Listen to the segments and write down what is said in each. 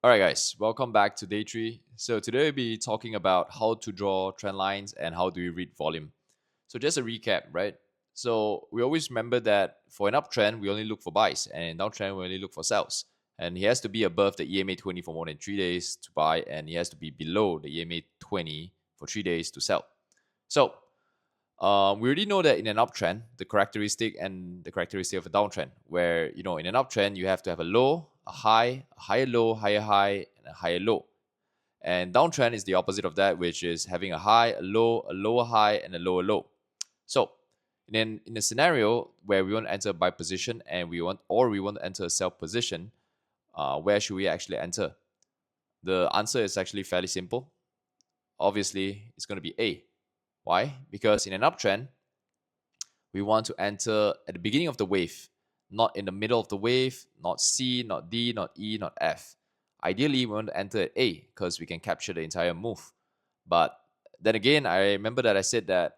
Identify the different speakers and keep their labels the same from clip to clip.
Speaker 1: Alright guys, welcome back to day 3. So today we'll be talking about how to draw trend lines and how do we read volume. So just a recap, right? So we always remember that for an uptrend, we only look for buys, and in downtrend, we only look for sells. And he has to be above the EMA 20 for more than 3 days to buy, and he has to be below the EMA 20 for 3 days to sell. So we already know that in an uptrend, the characteristic and the characteristic of a downtrend, where in an uptrend you have to have a low, a high, a higher low, higher high, and a higher low. And downtrend is the opposite of that, which is having a high, a low, a lower high, and a lower low. So in a scenario where we want to enter a buy position and we want to enter a sell position, where should we actually enter? The answer is actually fairly simple. Obviously, it's going to be A. Why? Because in an uptrend, we want to enter at the beginning of the wave, not in the middle of the wave, not C, not D, not E, not F. Ideally, we want to enter at A because we can capture the entire move. But then again, I remember that I said that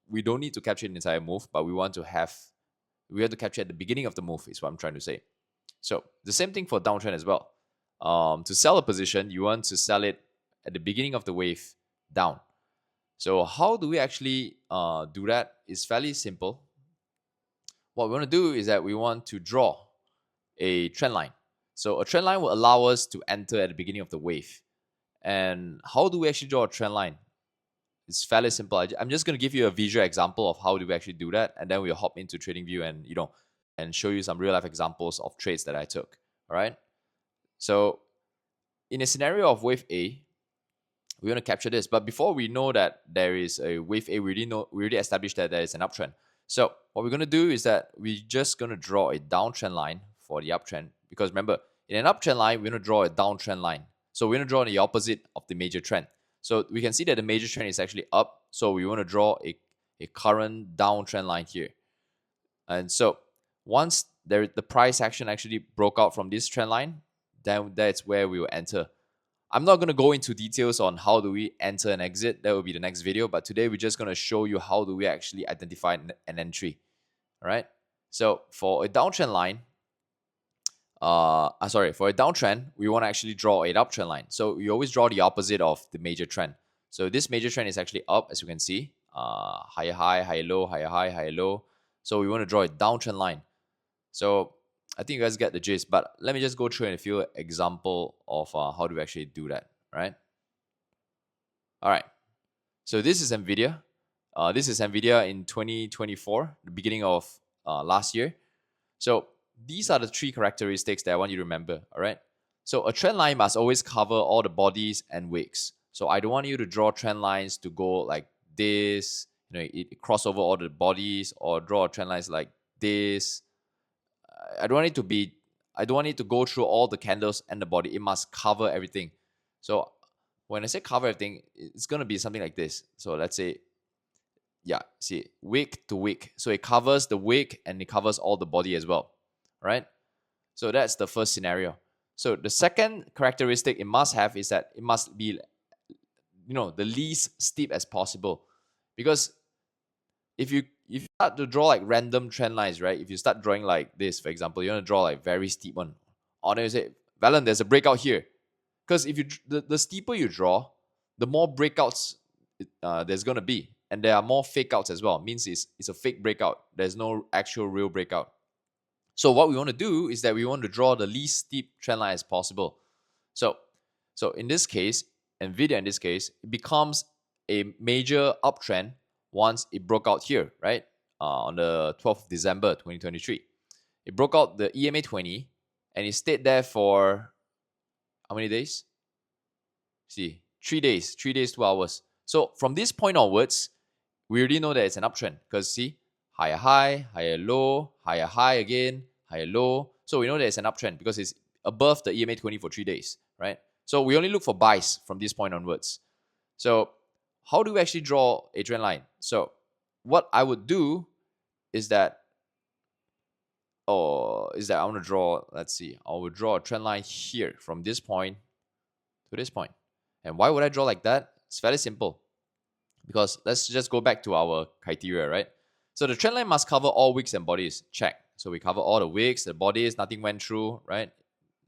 Speaker 1: we don't need to capture the entire move, but we want to capture at the beginning of the move, is what I'm trying to say. So the same thing for downtrend as well. To sell a position, you want to sell it at the beginning of the wave down. So how do we actually do that? It's fairly simple. What we want to do is that we want to draw a trend line. So a trend line will allow us to enter at the beginning of the wave. And how do we actually draw a trend line? It's fairly simple. I'm just going to give you a visual example of how do we actually do that, and then we'll hop into TradingView and show you some real life examples of trades that I took. All right. So in a scenario of wave A, we want to capture this. But before we know that there is a wave A, we already established that there is an uptrend. So what we're going to do is that we're just going to draw a downtrend line for the uptrend. Because remember, in an uptrend line, we're going to draw a downtrend line. So we're going to draw the opposite of the major trend. So we can see that the major trend is actually up. So we want to draw a current downtrend line here. And so once the price action actually broke out from this trend line, then that's where we will enter. I'm not going to go into details on how do we enter and exit. That will be the next video. But today we're just going to show you how do we actually identify an entry. All right. So for a downtrend line, for a downtrend, we want to actually draw an uptrend line. So we always draw the opposite of the major trend. So this major trend is actually up, as you can see. Higher high, higher low, higher high, higher low. So we want to draw a downtrend line. So I think you guys get the gist, but let me just go through a few example of how do we actually do that, right? All right. So this is NVIDIA. This is NVIDIA in 2024, the beginning of last year. So these are the 3 characteristics that I want you to remember, all right? So a trend line must always cover all the bodies and wicks. So I don't want you to draw trend lines to go like this, it cross over all the bodies, or draw trend lines like this. I don't want it to go through all the candles and the body. It must cover everything. So when I say cover everything, it's going to be something like this. So let's say, see, wick to wick. So it covers the wick and it covers all the body as well, right? So that's the first scenario. So the second characteristic it must have is that it must be, the least steep as possible. Because if you start to draw like random trend lines, right? If you start drawing like this, for example, you want to draw like very steep one. Or then you say, Valen, there's a breakout here. Because if the steeper you draw, the more breakouts there's going to be. And there are more fake outs as well. It means it's a fake breakout. There's no actual real breakout. So what we want to do is that we want to draw the least steep trend line as possible. So in this case, NVIDIA in this case, it becomes a major uptrend once it broke out here, right? On the 12th of December 2023. It broke out the EMA 20 and it stayed there for how many days? See, 3 days, 3 days, 2 hours. So from this point onwards, we already know that it's an uptrend because see, higher high, higher low, higher high again, higher low. So we know that it's an uptrend because it's above the EMA 20 for 3 days, right? So we only look for buys from this point onwards. So how do we actually draw a trend line? So what I would do is that, I want to draw, let's see, I would draw a trend line here from this point to this point. And why would I draw like that? It's very simple. Because let's just go back to our criteria, right? So the trend line must cover all wicks and bodies. Check. So we cover all the wicks, the bodies, nothing went through, right?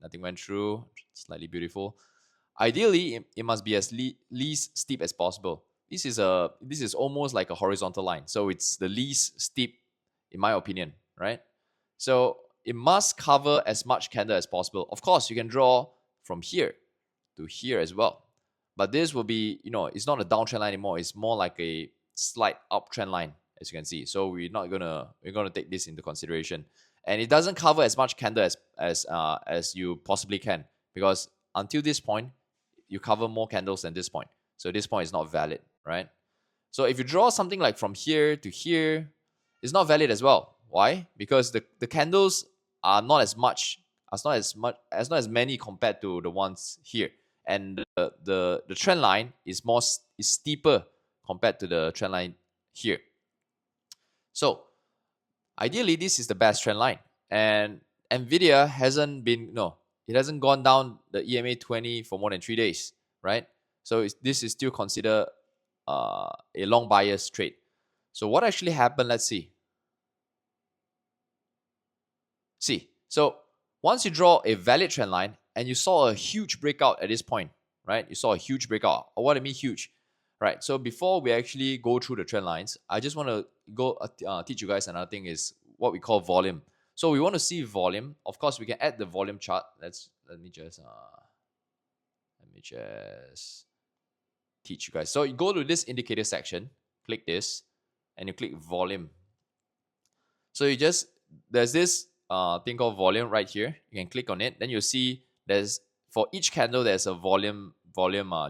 Speaker 1: nothing went through, slightly beautiful. Ideally, it must be as least steep as possible. This is almost like a horizontal line, so it's the least steep, in my opinion, right? So it must cover as much candle as possible. Of course, you can draw from here to here as well, but this will be, it's not a downtrend line anymore. It's more like a slight uptrend line, as you can see. So we're gonna take this into consideration, and it doesn't cover as much candle as you possibly can, because until this point you cover more candles than this point. So this point is not valid, right? So if you draw something like from here to here, it's not valid as well. Why? Because the candles are not as much, not as many compared to the ones here, and the trend line is steeper compared to the trend line here. So ideally, this is the best trend line, and NVIDIA hasn't been it hasn't gone down the EMA 20 for more than 3 days, right? So this is still considered a long bias trade. So what actually happened? Let's see. So once you draw a valid trend line and you saw a huge breakout at this point, right? You saw a huge breakout. Or what I mean huge, right? So before we actually go through the trend lines, I just want to go teach you guys another thing, is what we call volume. So we want to see volume. Of course, we can add the volume chart. Let me just teach you guys. So you go to this indicator section, click this, and you click volume. So there's this thing called volume right here. You can click on it. Then you'll see for each candle there's a volume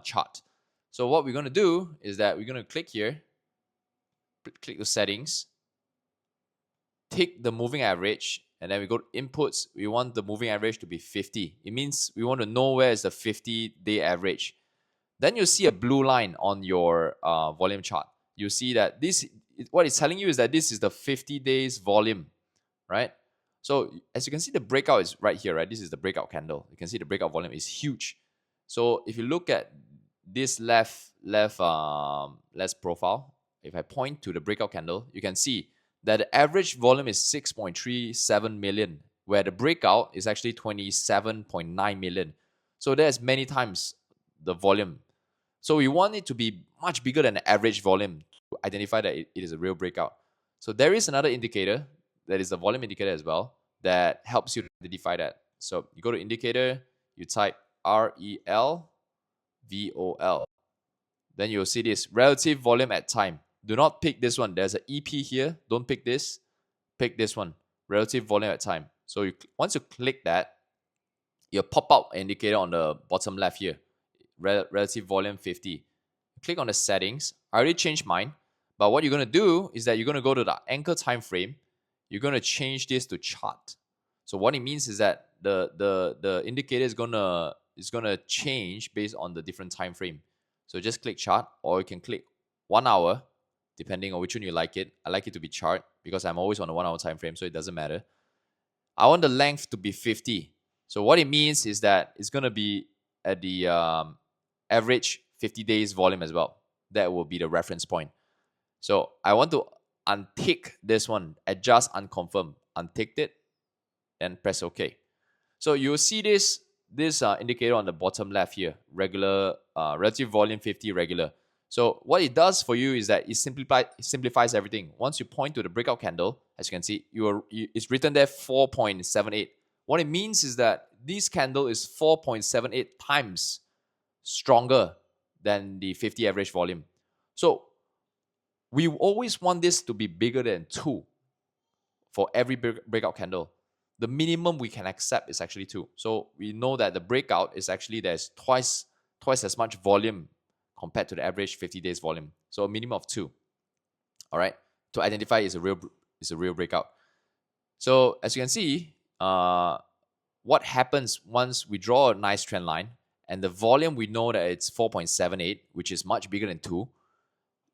Speaker 1: chart. So what we're going to do is that we're going to click here, click the settings, take the moving average, and then we go to inputs. We want the moving average to be 50. It means we want to know where is the 50-day average. Then you'll see a blue line on your volume chart. You see that what it's telling you is that this is the 50 days volume, right? So as you can see, the breakout is right here, right? This is the breakout candle. You can see the breakout volume is huge. So if you look at this left profile, if I point to the breakout candle, you can see that the average volume is 6.37 million, where the breakout is actually 27.9 million. So there's many times the volume. So we want it to be much bigger than the average volume to identify that it is a real breakout. So there is another indicator that is the volume indicator as well that helps you to identify that. So you go to indicator, you type RELVOL. Then you'll see this relative volume at time. Do not pick this one. There's an EP here. Don't pick this. Pick this one, relative volume at time. So once you click that, you'll pop up an indicator on the bottom left here, relative volume 50. Click on the settings. I already changed mine, but what you're going to do is that you're going to go to the anchor time frame. You're going to change this to chart. So what it means is that the indicator is going to change based on the different time frame. So just click chart, or you can click 1 hour, depending on which one you like it. I like it to be chart because I'm always on a 1 hour time frame, so it doesn't matter. I want the length to be 50. So what it means is that it's going to be at the average 50 days volume as well. That will be the reference point. So I want to untick this one, adjust unconfirm, unticked it, and press OK. So you'll see this indicator on the bottom left here, regular, relative volume 50 regular. So what it does for you is that it simplifies everything. Once you point to the breakout candle, as you can see, it's written there 4.78. What it means is that this candle is 4.78 times stronger than the 50 average volume. So we always want this to be bigger than 2 for every breakout candle. The minimum we can accept is actually 2. So we know that the breakout is actually there's twice as much volume compared to the average 50 days volume. So a minimum of 2. All right, to identify is a real breakout. So as you can see, what happens once we draw a nice trend line and the volume, we know that it's 4.78, which is much bigger than 2.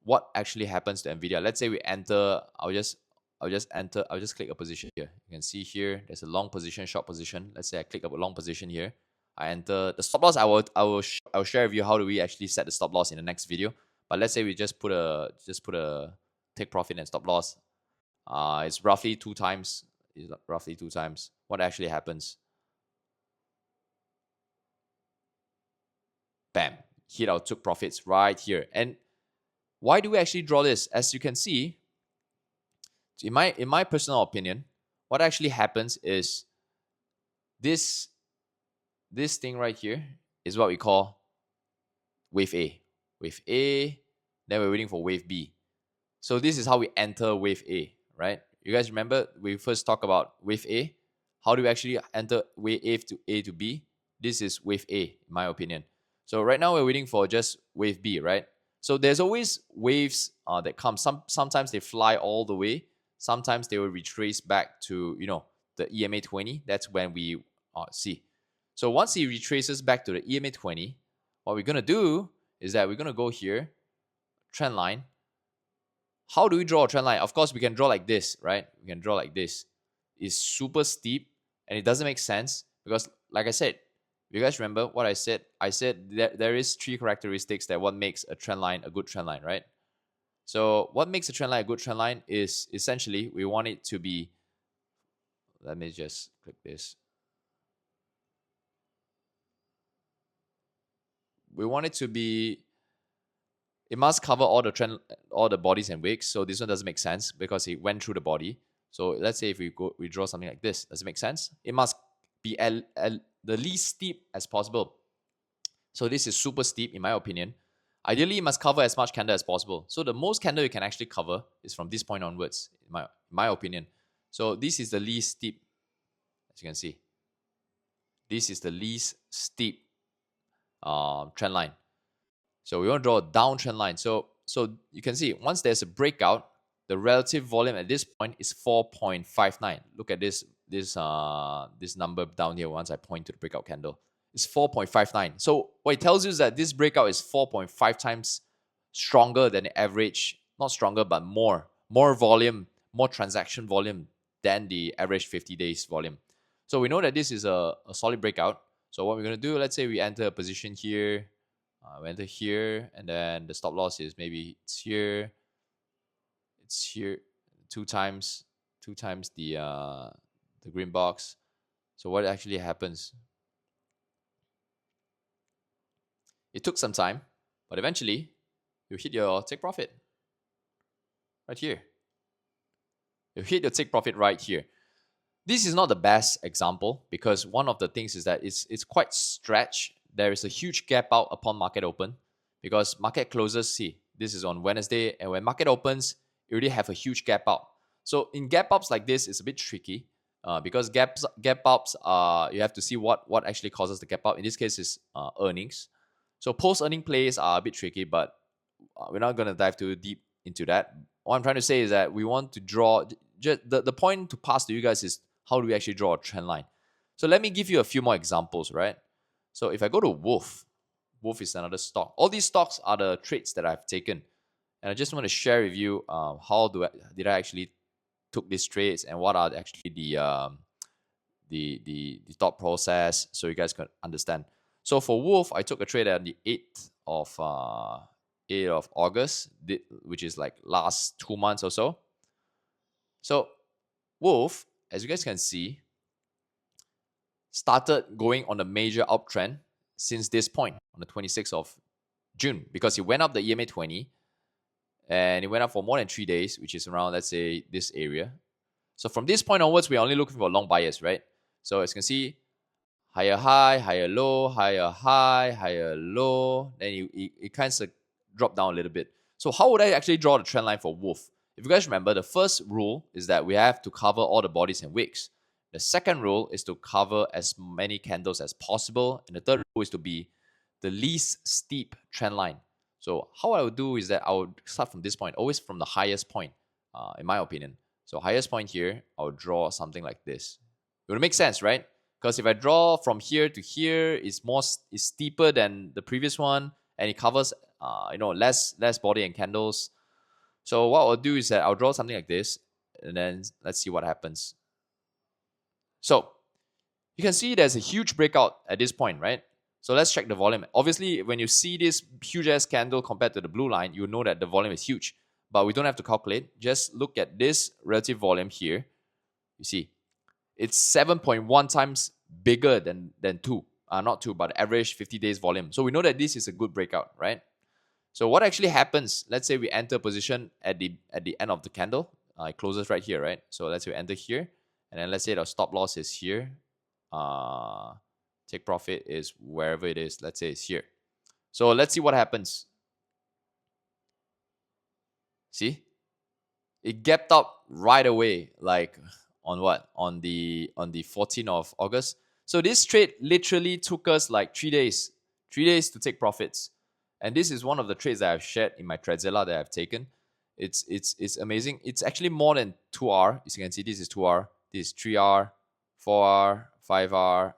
Speaker 1: What actually happens to NVIDIA? Let's say we enter. I'll just click a position here. You can see here there's a long position, short position. Let's say I click up a long position here. I enter the stop loss. I will share with you how do we actually set the stop loss in the next video. But let's say we just put a take profit and stop loss. It's roughly 2 times. What actually happens? bam, hit our took profits right here. And why do we actually draw this? As you can see, in my personal opinion, what actually happens is this thing right here is what we call wave A. Wave A, then we're waiting for wave B. So this is how we enter wave A, right? You guys remember we first talked about wave A? How do we actually enter wave A to B? This is wave A, in my opinion. So right now we're waiting for just wave B, right? So there's always waves that come. Sometimes they fly all the way. Sometimes they will retrace back to, the EMA 20. That's when we see. So once he retraces back to the EMA 20, what we're going to do is that we're going to go here, trend line. How do we draw a trend line? Of course, we can draw like this, right? We can draw like this. It's super steep and it doesn't make sense because, like I said, you guys remember what I said? I said that there is 3 characteristics that what makes a trend line a good trend line, right? So what makes a trend line a good trend line is essentially we want it to be, let me just click this. We want it to be, it must cover all the bodies and wicks. So this one doesn't make sense because it went through the body. So let's say if we draw something like this, does it make sense? It must be the least steep as possible. So this is super steep in my opinion. Ideally, it must cover as much candle as possible. So the most candle you can actually cover is from this point onwards, in my opinion. So this is the least steep, as you can see. This is the least steep trend line. So we want to draw a downtrend line. So you can see once there's a breakout, the relative volume at this point is 4.59. Look at this number down here. Once I point to the breakout candle, it's 4.59. So what it tells you is that this breakout is 4.5 times stronger than the average. Not stronger, but more volume, more transaction volume than the average 50 days volume. So we know that this is a solid breakout. So what we're going to do, let's say we enter a position here. We enter here, and then the stop loss is maybe it's here. It's here two times the green box. So what actually happens? It took some time, but eventually you hit your take profit right here. You hit your take profit right here. This is not the best example because one of the things is that it's quite stretched. There is a huge gap out upon market open because market closes. See, this is on Wednesday, and when market opens, you already have a huge gap out. So in gap ups like this, it's a bit tricky because gap ups you have to see what actually causes the gap up. In this case, is earnings. So post earning plays are a bit tricky, but we're not going to dive too deep into that. What I'm trying to say is that we want to draw. The point to pass to you guys is how do we actually draw a trend line. So let me give you a few more examples, right? So if I go to Wolf is another stock. All these stocks are the trades that I've taken. And I just want to share with you how did I actually took these trades and what are actually the thought process so you guys can understand. So for Wolf, I took a trade on the 8th of August, which is like last 2 months or so. So Wolf, as you guys can see, started going on a major uptrend since this point on the 26th of June because it went up the EMA 20 and it went up for more than 3 days, which is around, let's say, this area. So from this point onwards, we're only looking for long bias, right? So as you can see, higher high, higher low, higher high, higher low. Then it kind of dropped down a little bit. So how would I actually draw the trend line for Wolf? If you guys remember, the first rule is that we have to cover all the bodies and wicks. The second rule is to cover as many candles as possible. And the third rule is to be the least steep trend line. So how I would do is that I would start from this point, always from the highest point, in my opinion. So highest point here, I would draw something like this. It would make sense, right? Because if I draw from here to here, it's steeper than the previous one, and it covers less body and candles. So what I'll do is that I'll draw something like this, and then let's see what happens. So you can see there's a huge breakout at this point, right? So let's check the volume. Obviously, when you see this huge ass candle compared to the blue line, you know that the volume is huge. But we don't have to calculate. Just look at this relative volume here. You see, it's 7.1 times bigger than 2. not 2, but average 50 days volume. So we know that this is a good breakout, right? So what actually happens? Let's say we enter position at the end of the candle. It closes right here, right? So let's say we enter here, and then let's say the stop loss is here. Take profit is wherever it is. Let's say it's here. So let's see what happens. See, it gapped up right away, like on what? On the 14th of August. So this trade literally took us like 3 days, 3 days to take profits. And this is one of the trades that I've shared in my Tradzilla that I've taken. It's amazing. It's actually more than 2 hour. As you can see, this is 2 hour, this is 3 hour, 4 hour, 5 hour,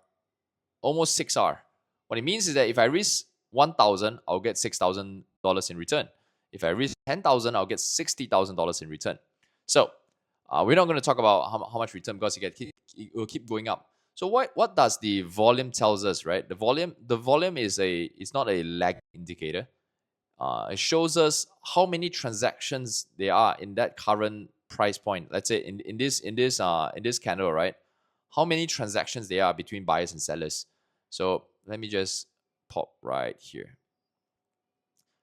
Speaker 1: almost 6 hour. What it means is that if I risk 1,000, I'll get $6,000 in return. If I risk 10,000, I'll get $60,000 in return. So we're not going to talk about how much return because it will keep going up. So what does the volume tells us, right? The volume is it's not a lag indicator. It shows us how many transactions there are in that current price point. Let's say in this candle, right? How many transactions there are between buyers and sellers. So let me just pop right here.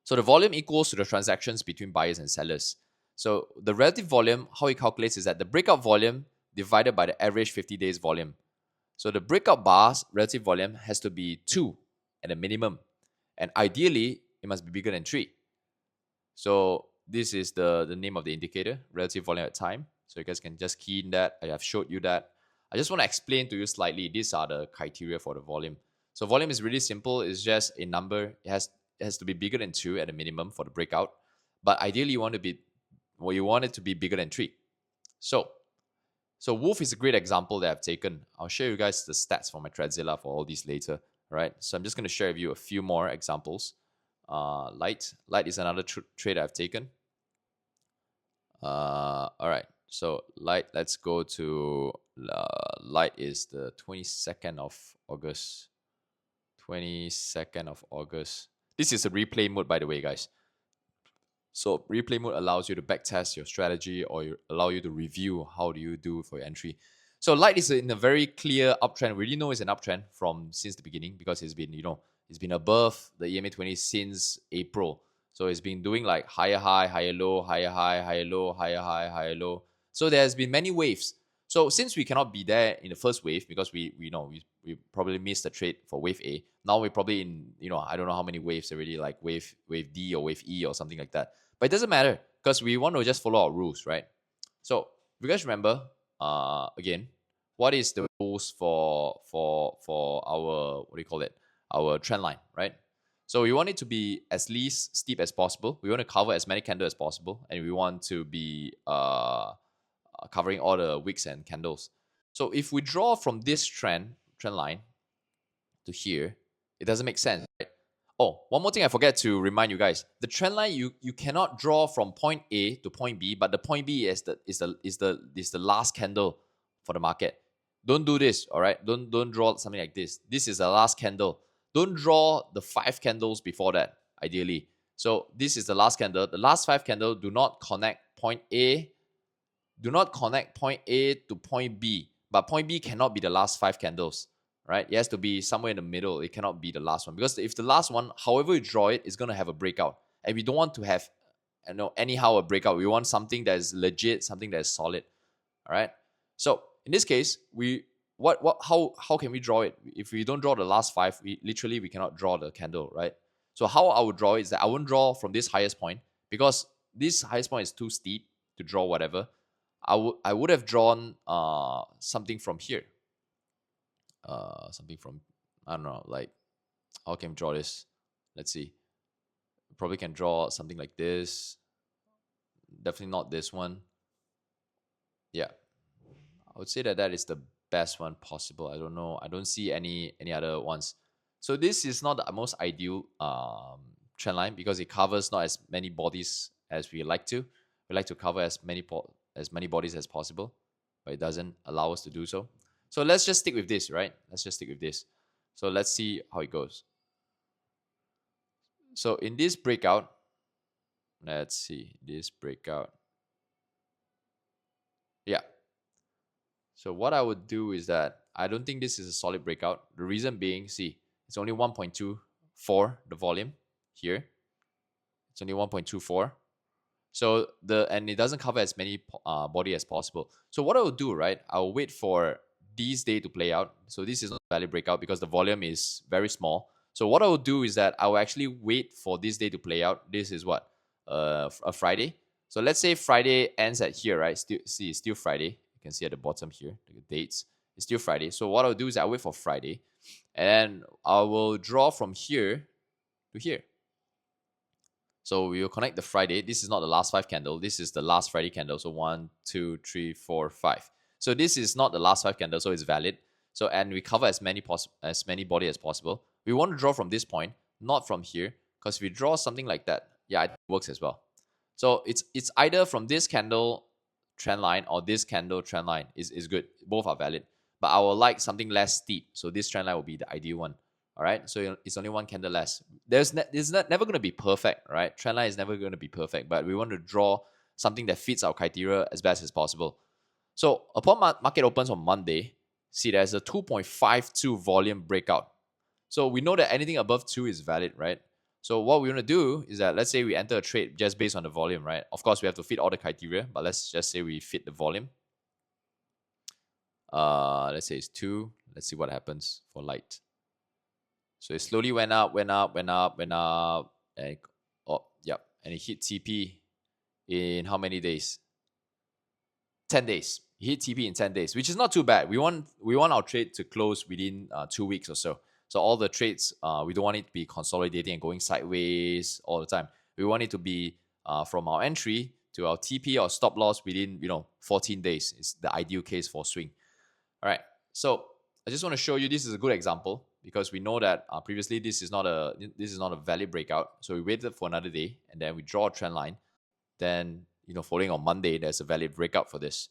Speaker 1: So the volume equals to the transactions between buyers and sellers. So the relative volume, how it calculates is that the breakout volume divided by the average 50 days volume. So the breakout bar's relative volume has to be 2 at a minimum. And ideally, it must be bigger than 3. So this is the name of the indicator, relative volume at time. So you guys can just key in that. I have showed you that. I just want to explain to you slightly. These are the criteria for the volume. So volume is really simple. It's just a number. It has to be bigger than 2 at a minimum for the breakout. But ideally, you want it to be bigger than 3. So Wolf is a great example that I've taken. I'll show you guys the stats for my Tradzilla for all these later. Right? So I'm just going to share with you a few more examples. Light is another trade I've taken. All right. So Light, let's go to Light is the 22nd of August. 22nd of August. This is a replay mode, by the way, guys. So replay mode allows you to backtest your strategy or allow you to review how do you do for your entry. So Light is in a very clear uptrend. We already know it's an uptrend since the beginning because it's been above the EMA 20 since April. So it's been doing like higher high, higher low, higher high, higher low, higher high, higher low. So there's been many waves. So since we cannot be there in the first wave because we probably missed the trade for wave A. Now we're probably in, I don't know how many waves already, like wave D or wave E or something like that. But it doesn't matter because we want to just follow our rules, right? So if you guys remember, again, what is the rules for our, what do you call it? Our trend line, right? So we want it to be as least steep as possible. We want to cover as many candles as possible, and we want to be covering all the wicks and candles. So if we draw from this trend line to here, it doesn't make sense, right? Oh, one more thing I forget to remind you guys. The trend line, you cannot draw from point A to point B, but the point B is the last candle for the market. Don't do this, all right? Don't draw something like this. This is the last candle. Don't draw the 5 candles before that, ideally. So this is the last candle. The last 5 candles do not connect point A. Do not connect point A to point B. But point B cannot be the last 5 candles. Right? It has to be somewhere in the middle. It cannot be the last one. Because if the last one, however you draw it, is going to have a breakout. And we don't want to have anyhow a breakout. We want something that is legit, something that is solid. All right. So in this case, how can we draw it? If we don't draw the last 5, we cannot draw the candle, right? So how I would draw it is that I won't draw from this highest point because this highest point is too steep to draw whatever. I would have drawn something from here. Something from, I don't know, like, how can we draw this? Let's see. Probably can draw something like this. Definitely not this one. Yeah, I would say that is the best one possible. I don't know. I don't see any other ones. So this is not the most ideal trend line because it covers not as many bodies as we like to. We like to cover as many bodies as possible, but it doesn't allow us to do so. So let's just stick with this, right? Let's just stick with this. So let's see how it goes. So in this breakout, let's see this breakout. Yeah. So what I would do is that I don't think this is a solid breakout. The reason being, see, It's only 1.24 the volume here. It's only 1.24. So and it doesn't cover as many body as possible. So what I will do, right? I'll wait for this day to play out. So this is not a valid breakout because the volume is very small. So what I will do is that I will actually wait for this day to play out. This is what a Friday. So let's say Friday ends at here, right? It's still Friday. You can see at the bottom here the dates. It's still Friday. So what I'll do is I'll wait for Friday, and I will draw from here to here. So we will connect the Friday. This is not the last 5 candle. This is the last Friday candle. So 1, 2, 3, 4, 5. So this is not the last 5 candles, so it's valid. So and we cover as many body as possible. We want to draw from this point, not from here, because if we draw something like that, yeah, it works as well. So it's either from this candle trend line or this candle trend line is good. Both are valid. But I would like something less steep. So this trend line will be the ideal one. All right, so it's only one candle less. It's never going to be perfect, right? Trend line is never going to be perfect, but we want to draw something that fits our criteria as best as possible. So upon market opens on Monday, see there's a 2.52 volume breakout. So we know that anything above 2 is valid, right? So what we want to do is that let's say we enter a trade just based on the volume, right? Of course, we have to fit all the criteria, but let's just say we fit the volume. Let's say it's 2. Let's see what happens for light. So it slowly went up, and and it hit TP in how many days? 10 days. It hit TP in 10 days, which is not too bad. We want our trade to close within 2 weeks or so. So all the trades, we don't want it to be consolidating and going sideways all the time. We want it to be from our entry to our TP or stop loss within 14 days. It's the ideal case for swing. All right. So I just want to show you this is a good example because we know that previously this is not a valid breakout. So we waited for another day and then we draw a trend line. Then following on Monday, there's a valid breakout for this.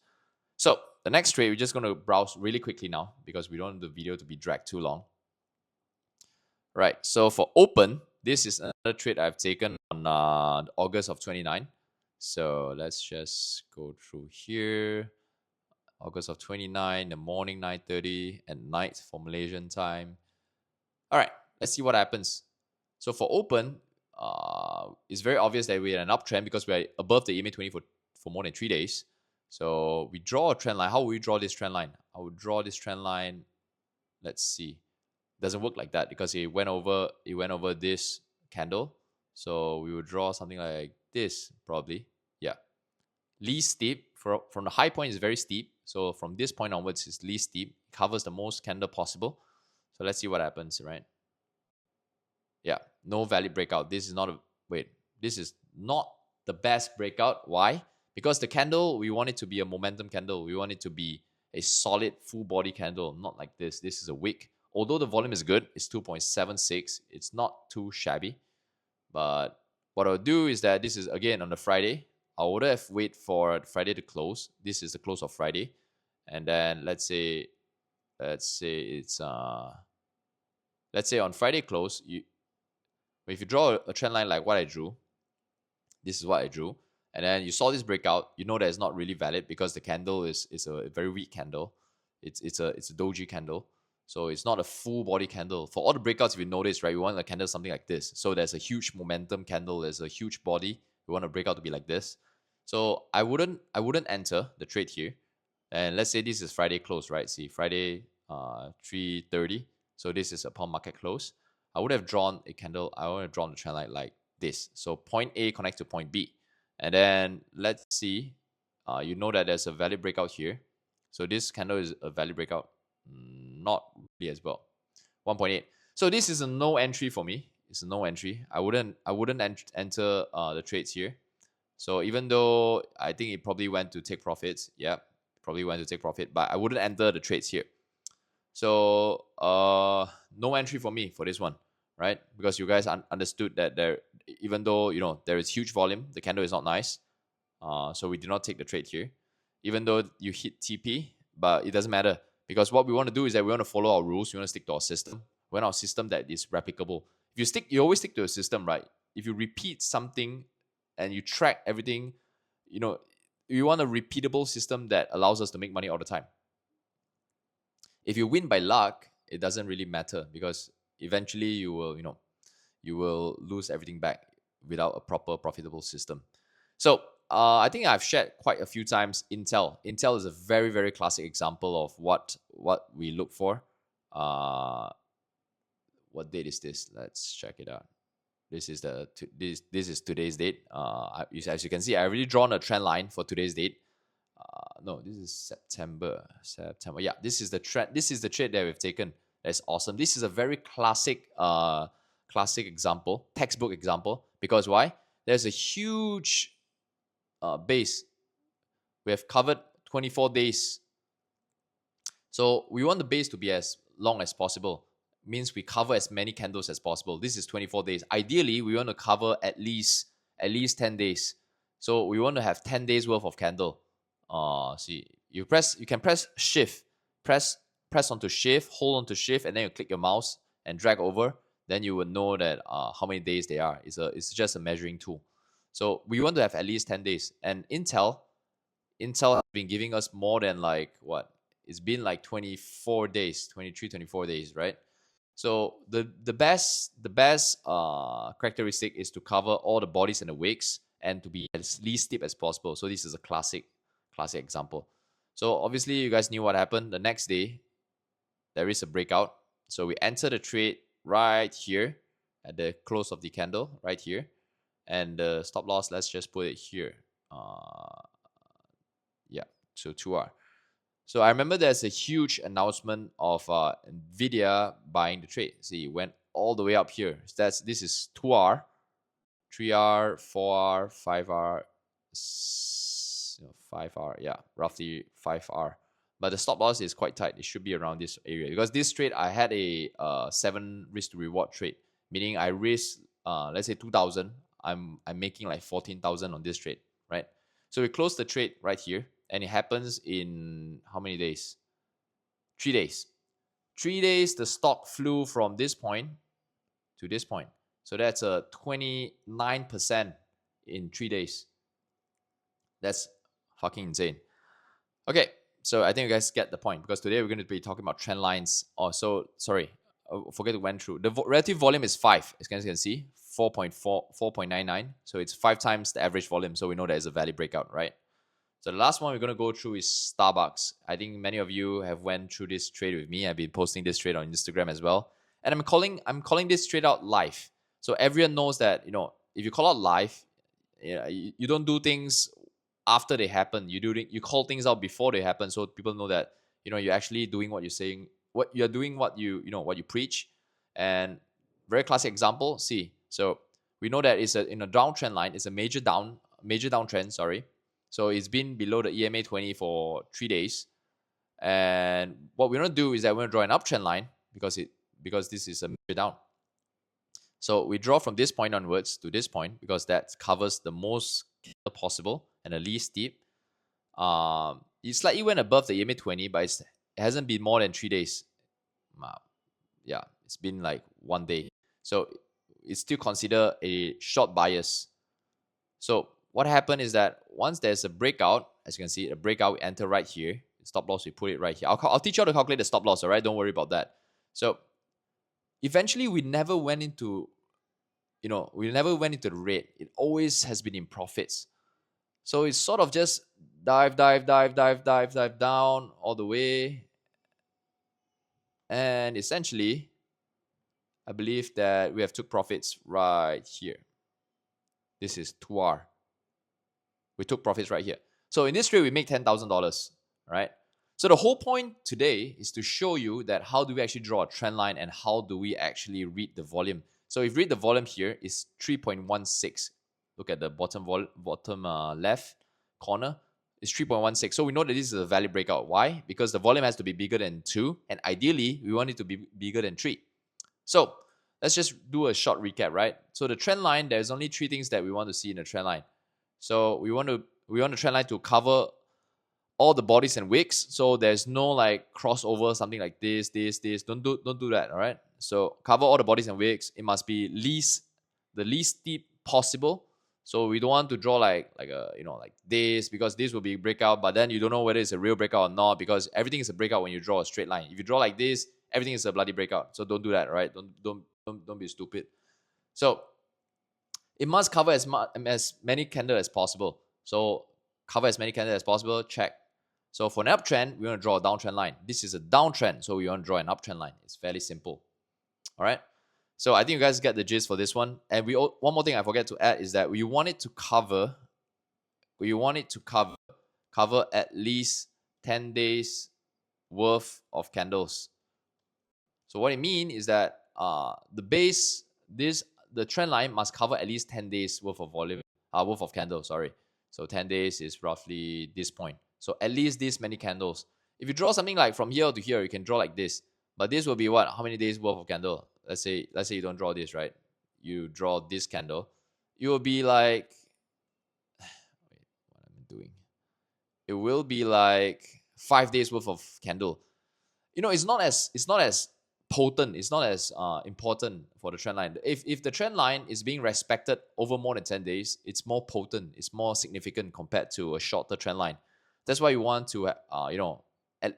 Speaker 1: So the next trade, we're just going to browse really quickly now because we don't want the video to be dragged too long. Right. So for open, this is another trade I've taken on August of 29. So let's just go through here. August of 29, the morning 9:30 at night for Malaysian time. All right, let's see what happens. So for open, it's very obvious that we're in an uptrend because we're above the EMA 20 for more than 3 days. So we draw a trend line. How will we draw this trend line? I would draw this trend line. Let's see. Doesn't work like that because it went over this candle. So we would draw something like this probably. Yeah. Least steep from the high point is very steep. So from this point onwards is least steep. Covers the most candle possible. So let's see what happens, right? Yeah, no valid breakout. This is not the best breakout. Why? Because the candle, we want it to be a momentum candle. We want it to be a solid full body candle, not like this. This is a wick. Although the volume is good, it's 2.76. It's not too shabby. But what I'll do is that this is again on the Friday. I would have wait for Friday to close. This is the close of Friday. And then let's say it's let's say on Friday close, if you draw a trend line like what I drew, this is what I drew, and then you saw this breakout, you know that it's not really valid because the candle is a very weak candle. It's a doji candle. So it's not a full body candle. For all the breakouts, if you notice, right, we want a candle something like this. So there's a huge momentum candle, there's a huge body. We want a breakout to be like this. So I wouldn't enter the trade here. And let's say this is Friday close, right? See, Friday 3:30. So this is upon market close. I would have drawn a candle. I would have drawn the trend line like this. So point A connects to point B. And then let's see. You know that there's a valid breakout here. So this candle is a valid breakout. Not really as well. 1.8. So this is a no entry for me. It's a no entry. I wouldn't enter the trades here. So even though I think it probably went to take profits, yeah, probably went to take profit, but I wouldn't enter the trades here. So no entry for me for this one, right? Because you guys understood that even though there is huge volume, the candle is not nice. So we did not take the trade here, even though you hit TP, but it doesn't matter because what we want to do is that we want to follow our rules. We want to stick to our system. We want our system that is replicable. If you always stick to a system, right? If you repeat something and you track everything, you want a repeatable system that allows us to make money all the time. If you win by luck, it doesn't really matter because eventually you will, you will lose everything back without a proper profitable system. So I think I've shared quite a few times Intel. Intel is a very, very classic example of what we look for. What date is this? Let's check it out. This is this is today's date. As you can see, I already drawn a trend line for today's date. No, this is September. Yeah, this is the trend. This is the trade that we've taken. That's awesome. This is a very classic example, textbook example. Because why? There's a huge base. We have covered 24 days. So we want the base to be as long as possible. Means we cover as many candles as possible. This is 24 days. Ideally, we want to cover at least 10 days. So we want to have 10 days worth of candle. See, you can press shift, press onto shift, hold onto shift, and then you click your mouse and drag over. Then you will know that how many days they are. It's just a measuring tool. So we want to have at least 10 days. And Intel has been giving us more than like what? It's been like 24 days, 23, 24 days, right? So the best characteristic is to cover all the bodies and the wicks and to be as least steep as possible. So this is a classic example. So obviously you guys knew what happened. The next day, there is a breakout. So we enter the trade right here at the close of the candle, right here. And the stop loss, let's just put it here. Yeah, so 2R. So I remember there's a huge announcement of NVIDIA buying the trade. See, it went all the way up here. So this is 2R, 3R, 4R, 5R, 5R, yeah, roughly 5R. But the stop loss is quite tight. It should be around this area. Because this trade, I had a 7 risk to reward trade. Meaning I risk, let's say 2,000. I'm making like 14,000 on this trade, right? So we close the trade right here. And it happens in how many days? 3 days. 3 days, the stock flew from this point to this point. So that's a 29% in 3 days. That's fucking insane. Okay, so I think you guys get the point. Because today we're going to be talking about trend lines. Oh, so sorry. Forget to went through. The relative volume is 5. As you can see, 4.99. So it's 5 times the average volume. So we know that it's a valid breakout, right? So the last one we're going to go through is Starbucks. I think many of you have went through this trade with me. I've been posting this trade on Instagram as well. And I'm calling this trade out live. So everyone knows that, if you call out live, you don't do things after they happen. You call things out before they happen, so people know that, you're actually doing what you're saying, what you're doing, what you preach. And very classic example, see. So we know that it's in a downtrend line, it's a major downtrend, sorry. So it's been below the EMA 20 for 3 days. And what we're going to do is that we're going to draw an uptrend line because this is a major down. So we draw from this point onwards to this point because that covers the most possible and the least steep. It slightly went above the EMA 20, but it hasn't been more than 3 days. Yeah, it's been like 1 day. So it's still considered a short bias. So what happened is that once there's a breakout, as you can see, a breakout, we enter right here. Stop loss, we put it right here. I'll teach you how to calculate the stop loss, all right? Don't worry about that. So eventually, we never went into, the red. It always has been in profits. So it's sort of just dive down all the way. And essentially, I believe that we have took profits right here. This is 2R. We took profits right here. So in this trade, we make $10,000, right? So the whole point today is to show you that how do we actually draw a trend line and how do we actually read the volume. So if you read the volume here, it's 3.16. Look at the bottom left corner. It's 3.16. So we know that this is a valid breakout. Why? Because the volume has to be bigger than 2. And ideally, we want it to be bigger than 3. So let's just do a short recap, right? So the trend line, there's only 3 things that we want to see in the trend line. So we want the trend line to cover all the bodies and wicks. So there's no like crossover, something like this. Don't do that, all right? So cover all the bodies and wicks. It must be the least steep possible. So we don't want to draw like this, because this will be breakout, but then you don't know whether it's a real breakout or not, because everything is a breakout when you draw a straight line. If you draw like this, everything is a bloody breakout. So don't do that, right? Don't be stupid. So it must cover as many candles as possible. So cover as many candles as possible. Check. So for an uptrend, we want to draw a downtrend line. This is a downtrend, so we want to draw an uptrend line. It's fairly simple. All right. So I think you guys get the gist for this one. And one more thing I forget to add is that we want it to cover. We want it to cover at least 10 days worth of candles. So what it means is that the trend line must cover at least 10 days worth of volume, worth of candles, sorry. So 10 days is roughly this point. So at least this many candles. If you draw something like from here to here, you can draw like this. But this will be what? How many days worth of candle? Let's say you don't draw this, right? You draw this candle. It will be like, wait, what am I doing? It will be like 5 days worth of candle. It's not as potent, it's not as important for the trend line. If the trend line is being respected over more than 10 days, it's more potent, it's more significant compared to a shorter trend line. That's why you want to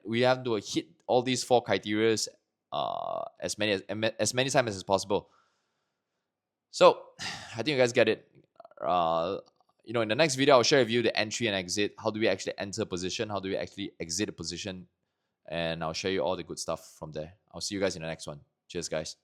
Speaker 1: we have to hit all these 4 criteria as many times as possible. So I think you guys get it. In the next video, I'll share with you the entry and exit. How do we actually enter a position? How do we actually exit a position? And I'll show you all the good stuff from there. I'll see you guys in the next one. Cheers, guys.